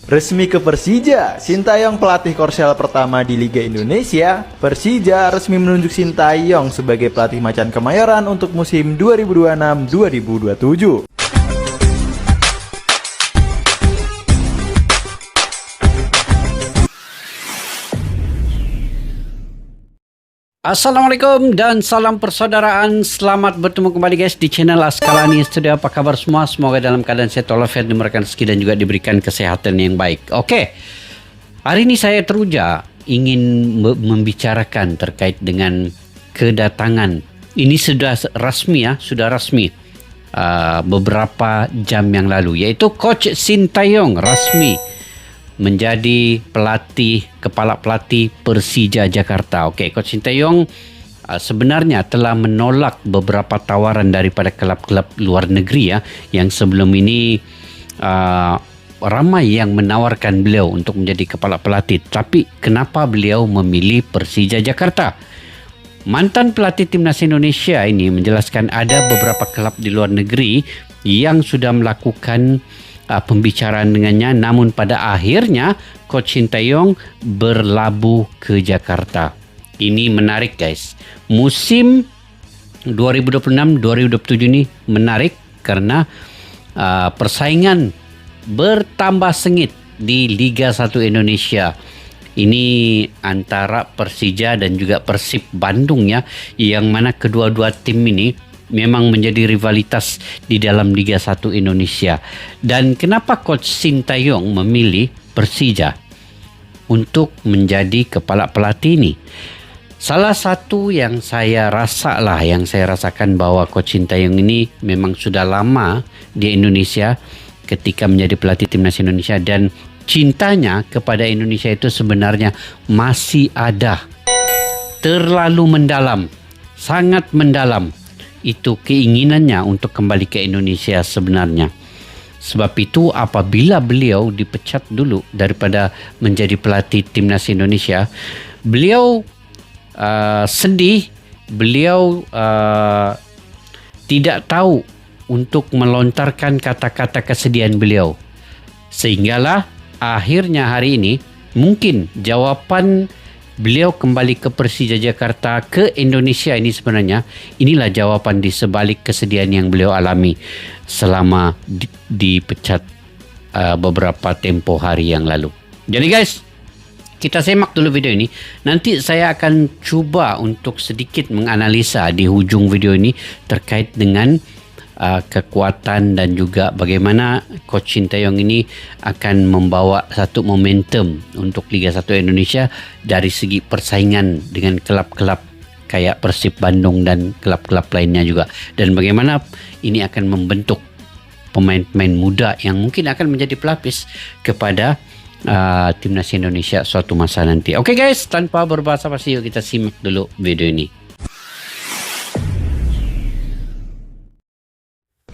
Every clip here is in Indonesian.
Resmi ke Persija, Sintayong pelatih Korsel pertama di Liga Indonesia. Persija resmi menunjuk Sintayong sebagai pelatih Macan Kemayoran untuk musim 2026-2027. Assalamualaikum dan salam persaudaraan. Selamat bertemu kembali guys di channel Askalani Studio. Apa kabar semua? Semoga dalam keadaan sehat walafiat, dimurahkan rezeki dan juga diberikan kesehatan yang baik. Oke, hari ini saya teruja ingin membicarakan terkait dengan kedatangan. Ini sudah rasmi ya, beberapa jam yang lalu, yaitu Coach Sintayong rasmi menjadi kepala pelatih Persija Jakarta. Okey, Coach Sintayong sebenarnya telah menolak beberapa tawaran daripada klub-klub luar negeri ya, yang sebelum ini ramai yang menawarkan beliau untuk menjadi kepala pelatih. Tapi kenapa beliau memilih Persija Jakarta? Mantan pelatih Timnas Indonesia ini menjelaskan ada beberapa klub di luar negeri yang sudah melakukan pembicaraan dengannya, namun pada akhirnya Coach Sintayong berlabuh ke Jakarta. Ini menarik guys. Musim 2026-2027 ini menarik karena persaingan bertambah sengit di Liga 1 Indonesia. Ini antara Persija dan juga Persib Bandung ya, yang mana kedua-dua tim ini memang menjadi rivalitas di dalam Liga 1 Indonesia. Dan kenapa Coach Sintayong memilih Persija untuk menjadi kepala pelatih ini? Salah satu yang saya rasakan bahwa Coach Sintayong ini memang sudah lama di Indonesia ketika menjadi pelatih Timnas Indonesia, dan cintanya kepada Indonesia itu sebenarnya masih ada. Terlalu mendalam, sangat mendalam. Itu keinginannya untuk kembali ke Indonesia sebenarnya. Sebab itu apabila beliau dipecat dulu daripada menjadi pelatih Timnas Indonesia, beliau sedih, beliau tidak tahu untuk melontarkan kata-kata kesedihan beliau. Sehinggalah akhirnya hari ini mungkin jawapan beliau kembali ke Persija Jakarta, ke Indonesia ini sebenarnya inilah jawapan di sebalik kesedihan yang beliau alami selama dipecat beberapa tempoh hari yang lalu. Jadi guys, kita semak dulu video ini. Nanti saya akan coba untuk sedikit menganalisa di hujung video ini terkait dengan kekuatan dan juga bagaimana Coach Sintayong ini akan membawa satu momentum untuk Liga 1 Indonesia dari segi persaingan dengan klub-klub kayak Persib Bandung dan klub-klub lainnya juga, dan bagaimana ini akan membentuk pemain-pemain muda yang mungkin akan menjadi pelapis kepada Timnas Indonesia suatu masa nanti. Oke guys, tanpa berbasa-basi yuk kita simak dulu video ini.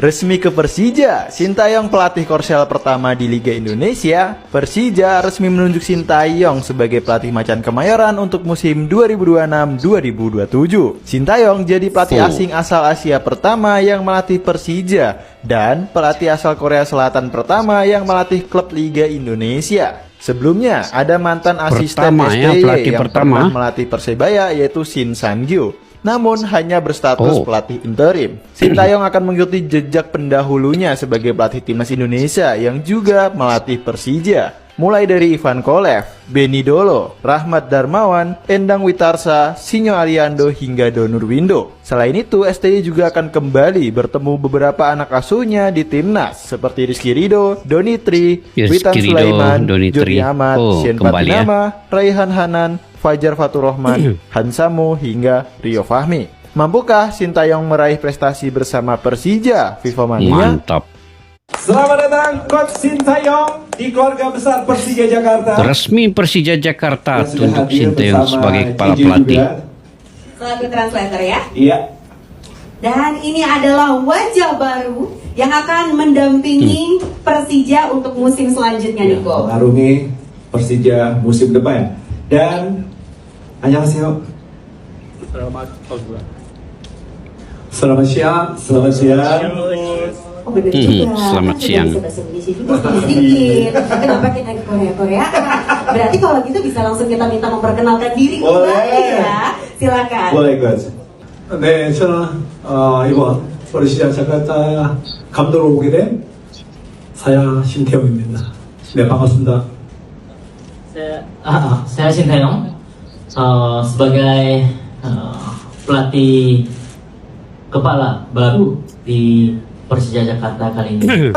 Resmi ke Persija, Sintayong pelatih Korsel pertama di Liga Indonesia. Persija resmi menunjuk Sintayong sebagai pelatih Macan Kemayoran untuk musim 2026-2027. Sintayong jadi pelatih asing asal Asia pertama yang melatih Persija dan pelatih asal Korea Selatan pertama yang melatih klub Liga Indonesia. Sebelumnya ada mantan asisten STY yang pernah melatih Persebaya, yaitu Shin Sang-gyu, namun hanya berstatus pelatih interim. Sintayong akan mengikuti jejak pendahulunya sebagai pelatih Timnas Indonesia yang juga melatih Persija, mulai dari Ivan Kolev, Benny Dolo, Rahmat Darmawan, Endang Witarsa, Sinyo Ariando hingga Donur Windo. Selain itu, STY juga akan kembali bertemu beberapa anak asuhnya di Timnas seperti Rizky Ridho, Doni Tri, Witan Sulaiman, Joni Ahmad, Shen Patinama, Raihan Hanan, Fajar Fatur Rahman, Hansamu hingga Rio Fahmi. Mampukah Sintayong meraih prestasi bersama Persija, FIFA Mania? Mantap. Selamat datang Coach Sintayong di keluarga besar Persija Jakarta. Resmi Persija Jakarta tunjuk Sintayong sebagai kepala pelatih. Selaku translator ya. Iya. Dan ini adalah wajah baru yang akan mendampingi Persija untuk musim selanjutnya nih Ko. Mengarungi Persija musim depan. Dan 안녕하세요. Selamat siang. Selamat siang. Oh bener juga. Selamat Kan siang. Bisa bahasa Indonesia juga sedikit. Kenapa kita ke Korea? Berarti kalau gitu bisa langsung kita minta memperkenalkan diri Boleh. kembali ya. Silakan. Boleh coach. 네, 저는 이번 퍼시자 자카르타 감독으로 오게 된 사야 신태용입니다. 네, 반갑습니다. Saya Sintayong sebagai pelatih kepala baru di Persija Jakarta kali ini.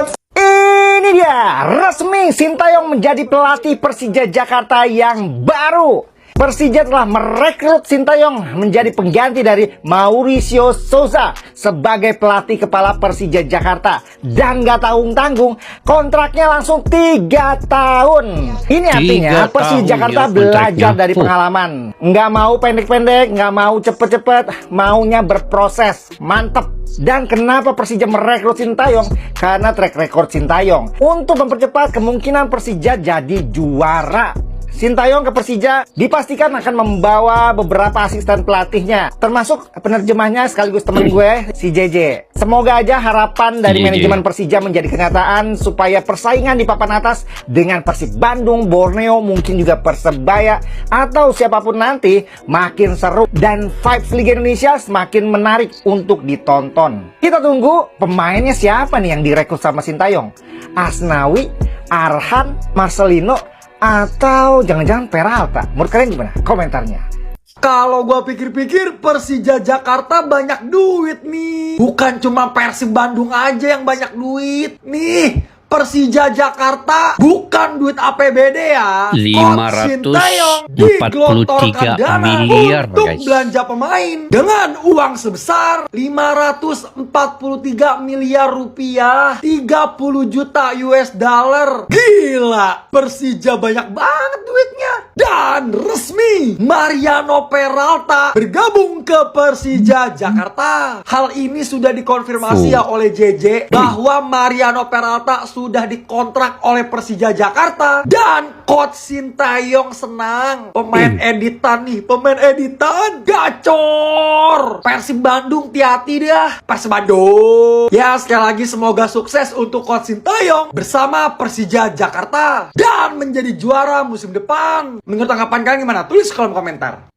Ini dia, resmi Sintayong menjadi pelatih Persija Jakarta yang baru. Persija telah merekrut Sintayong menjadi pengganti dari Mauricio Sousa sebagai pelatih kepala Persija Jakarta. Dan gak tanggung-tanggung, kontraknya langsung 3 tahun. Ini artinya 3 Persija tahun Jakarta ya belajar kontraknya. dari pengalaman. Nggak mau pendek-pendek, nggak mau cepet-cepet, maunya berproses. Mantep. Dan kenapa Persija merekrut Sintayong? Karena track record Sintayong untuk mempercepat kemungkinan Persija jadi juara. Sintayong ke Persija dipastikan akan membawa beberapa asisten pelatihnya, termasuk penerjemahnya sekaligus temen gue, si JJ. Semoga aja harapan dari JJ. manajemen Persija menjadi kenyataan supaya persaingan di papan atas dengan Persib Bandung, Borneo, mungkin juga Persebaya atau siapapun nanti makin seru dan vibes Liga Indonesia semakin menarik untuk ditonton. Kita tunggu pemainnya siapa nih yang direkrut sama Sintayong? Asnawi, Arhan, Marcelino, atau jangan-jangan Peralta? Menurut kalian gimana? Komentarnya. Kalau gua pikir-pikir Persija Jakarta banyak duit nih. Bukan cuma Persib Bandung aja yang banyak duit. Nih, Persija Jakarta bukan duit APBD ya. Coach Sintayong 543 digelontorkan dana miliar, untuk guys. belanja pemain dengan uang sebesar 543 miliar rupiah, 30 juta US dollar. Gila, Persija banyak banget duitnya. Dan resmi Mariano Peralta bergabung ke Persija Jakarta. Hal ini sudah dikonfirmasi ya oleh JJ bahwa Mariano Peralta sudah dikontrak oleh Persija Jakarta. Dan Coach Sintayong senang. Pemain editan nih, pemain editan gacor. Persib Bandung hati-hati dah. Persib Bandung. Ya, sekali lagi semoga sukses untuk Coach Sintayong bersama Persija Jakarta dan menjadi juara musim depan. Menurut tanggapan kalian gimana? Tulis kolom komentar.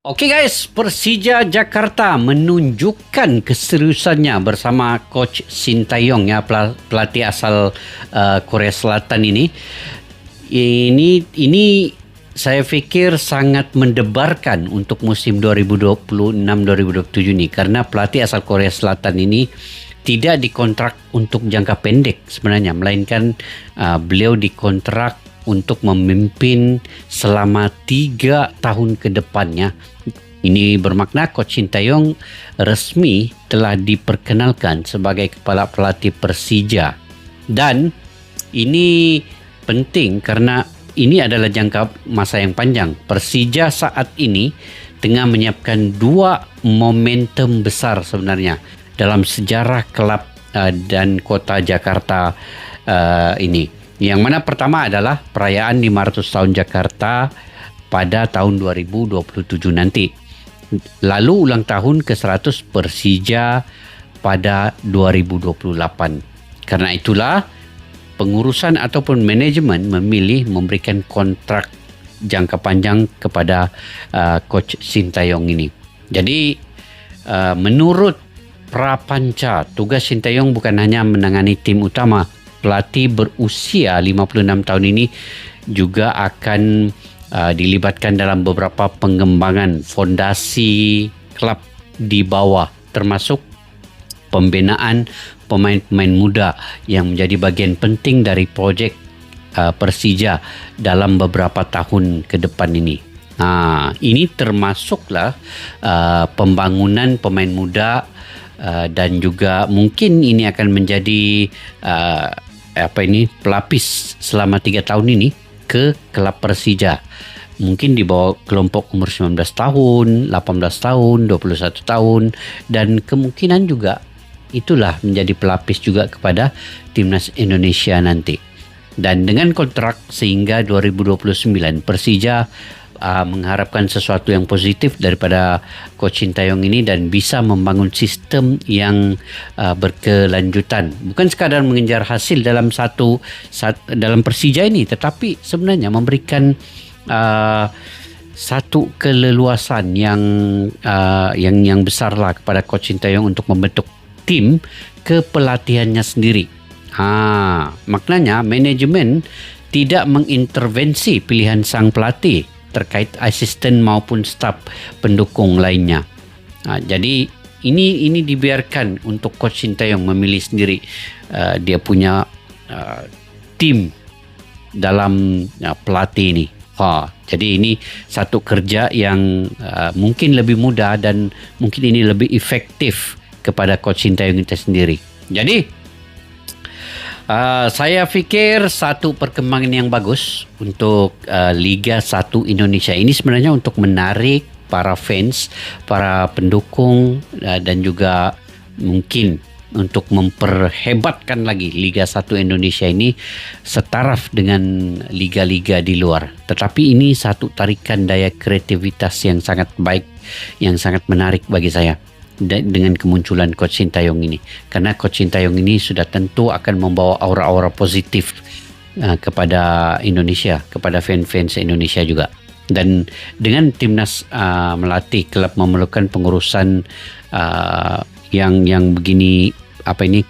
Oke guys, Persija Jakarta menunjukkan keseriusannya bersama Coach Sintayong ya, pelatih asal Korea Selatan ini. Ini saya pikir sangat mendebarkan untuk musim 2026-2027 ini, karena pelatih asal Korea Selatan ini tidak dikontrak untuk jangka pendek sebenarnya, melainkan beliau dikontrak untuk memimpin selama 3 tahun ke depannya. Ini bermakna Coach Sintayong resmi telah diperkenalkan sebagai kepala pelatih Persija. Dan ini penting karena ini adalah jangka masa yang panjang. Persija saat ini tengah menyiapkan 2 momentum besar sebenarnya dalam sejarah klub dan kota Jakarta ini. Yang mana pertama adalah perayaan 500 tahun Jakarta pada tahun 2027 nanti. Lalu ulang tahun ke-100 Persija pada 2028. Karena itulah pengurusan ataupun manajemen memilih memberikan kontrak jangka panjang kepada Coach Sintayong ini. Jadi menurut Prapanca, tugas Sintayong bukan hanya menangani tim utama. Pelatih berusia 56 tahun ini juga akan dilibatkan dalam beberapa pengembangan fondasi klub di bawah, termasuk pembinaan pemain-pemain muda yang menjadi bagian penting dari projek Persija dalam beberapa tahun ke depan ini. Ini termasuklah pembangunan pemain muda dan juga mungkin ini akan menjadi pelapis selama 3 tahun ini ke klub Persija. Mungkin di bawah kelompok umur 19 tahun, 18 tahun, 21 tahun, dan kemungkinan juga itulah menjadi pelapis juga kepada timnas Indonesia nanti. Dan dengan kontrak sehingga 2029, Persija mengharapkan sesuatu yang positif daripada Coach Sintayong ini dan bisa membangun sistem yang berkelanjutan. Bukan sekadar mengejar hasil dalam dalam Persija ini, tetapi sebenarnya memberikan satu keleluasan yang besarlah kepada Coach Sintayong untuk membentuk tim kepelatihannya sendiri. Maknanya manajemen tidak mengintervensi pilihan sang pelatih terkait asisten maupun staf pendukung lainnya. Jadi ini dibiarkan untuk Coach Sintayong memilih sendiri dia punya tim dalam pelatih ini. Jadi ini satu kerja yang mungkin lebih mudah dan mungkin ini lebih efektif kepada Coach Sintayong itu sendiri. Jadi saya fikir satu perkembangan yang bagus untuk Liga 1 Indonesia ini sebenarnya untuk menarik para fans, para pendukung dan juga mungkin untuk memperhebatkan lagi Liga 1 Indonesia ini setaraf dengan liga-liga di luar. Tetapi ini satu tarikan daya kreativitas yang sangat baik, yang sangat menarik bagi saya dengan kemunculan Coach Sintayong ini. Karena Coach Sintayong ini sudah tentu akan membawa aura-aura positif kepada Indonesia, kepada fans-fans Indonesia juga. Dan dengan timnas melatih klub memerlukan pengurusan yang begini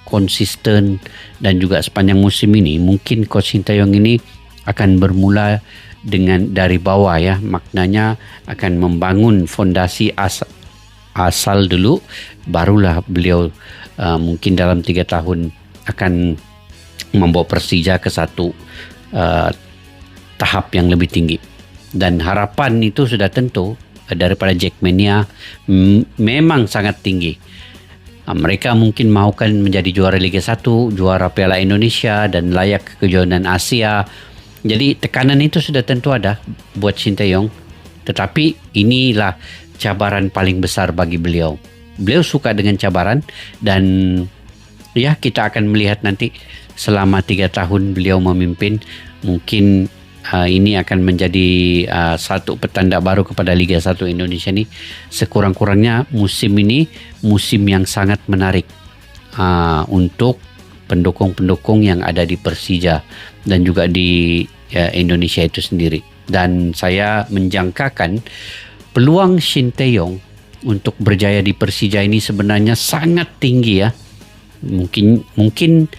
konsisten dan juga sepanjang musim ini, mungkin Coach Sintayong ini akan bermula dari bawah ya, maknanya akan membangun fondasi asal dulu, barulah beliau mungkin dalam 3 tahun akan membawa Persija ke satu tahap yang lebih tinggi. Dan harapan itu sudah tentu daripada Jackmania memang sangat tinggi. Mereka mungkin mahukan menjadi juara Liga 1, juara Piala Indonesia dan layak ke kejuaraan Asia. Jadi tekanan itu sudah tentu ada buat Sintayong. Tetapi inilah cabaran paling besar bagi beliau. Beliau suka dengan cabaran dan ya kita akan melihat nanti selama 3 tahun beliau memimpin, mungkin ini akan menjadi satu petanda baru kepada Liga 1 Indonesia ini. Sekurang-kurangnya musim ini musim yang sangat menarik untuk pendukung-pendukung yang ada di Persija dan juga di Indonesia itu sendiri. Dan saya menjangkakan peluang Sintayong untuk berjaya di Persija ini sebenarnya sangat tinggi ya. Mungkin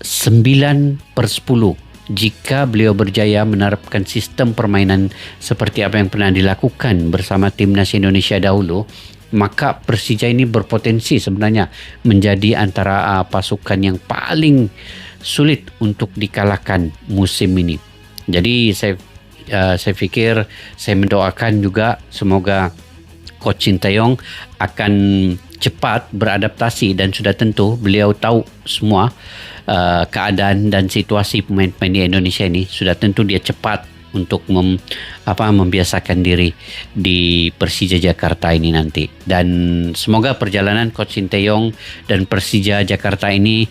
9/10 jika beliau berjaya menerapkan sistem permainan seperti apa yang pernah dilakukan bersama timnas Indonesia dahulu, maka Persija ini berpotensi sebenarnya menjadi antara pasukan yang paling sulit untuk dikalahkan musim ini. Jadi saya pikir, saya mendoakan juga semoga Coach Sintayong akan cepat beradaptasi dan sudah tentu beliau tahu semua keadaan dan situasi pemain-pemain di Indonesia ini. Sudah tentu dia cepat untuk membiasakan diri di Persija Jakarta ini nanti. Dan semoga perjalanan Coach Sintayong dan Persija Jakarta ini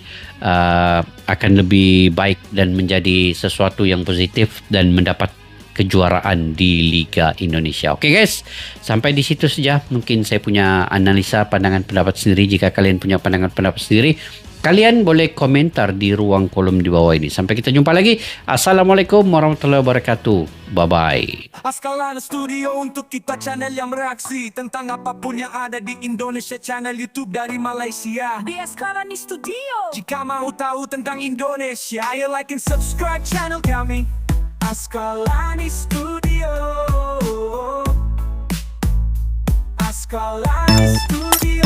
akan lebih baik dan menjadi sesuatu yang positif dan mendapat kejuaraan di Liga Indonesia. Oke guys, sampai di situ saja mungkin saya punya analisa pandangan pendapat sendiri. Jika kalian punya pandangan pendapat sendiri, kalian boleh komentar di ruang kolom di bawah ini. Sampai kita jumpa lagi. Assalamualaikum warahmatullahi wabarakatuh. Bye-bye. Askalana Studio untuk kita channel yang bereaksi tentang apapun yang ada di Indonesia, channel YouTube dari Malaysia di Askalana Studio. Jika mau tahu tentang Indonesia, ayo like and subscribe channel kami Askalana Studio. Askalana Studio.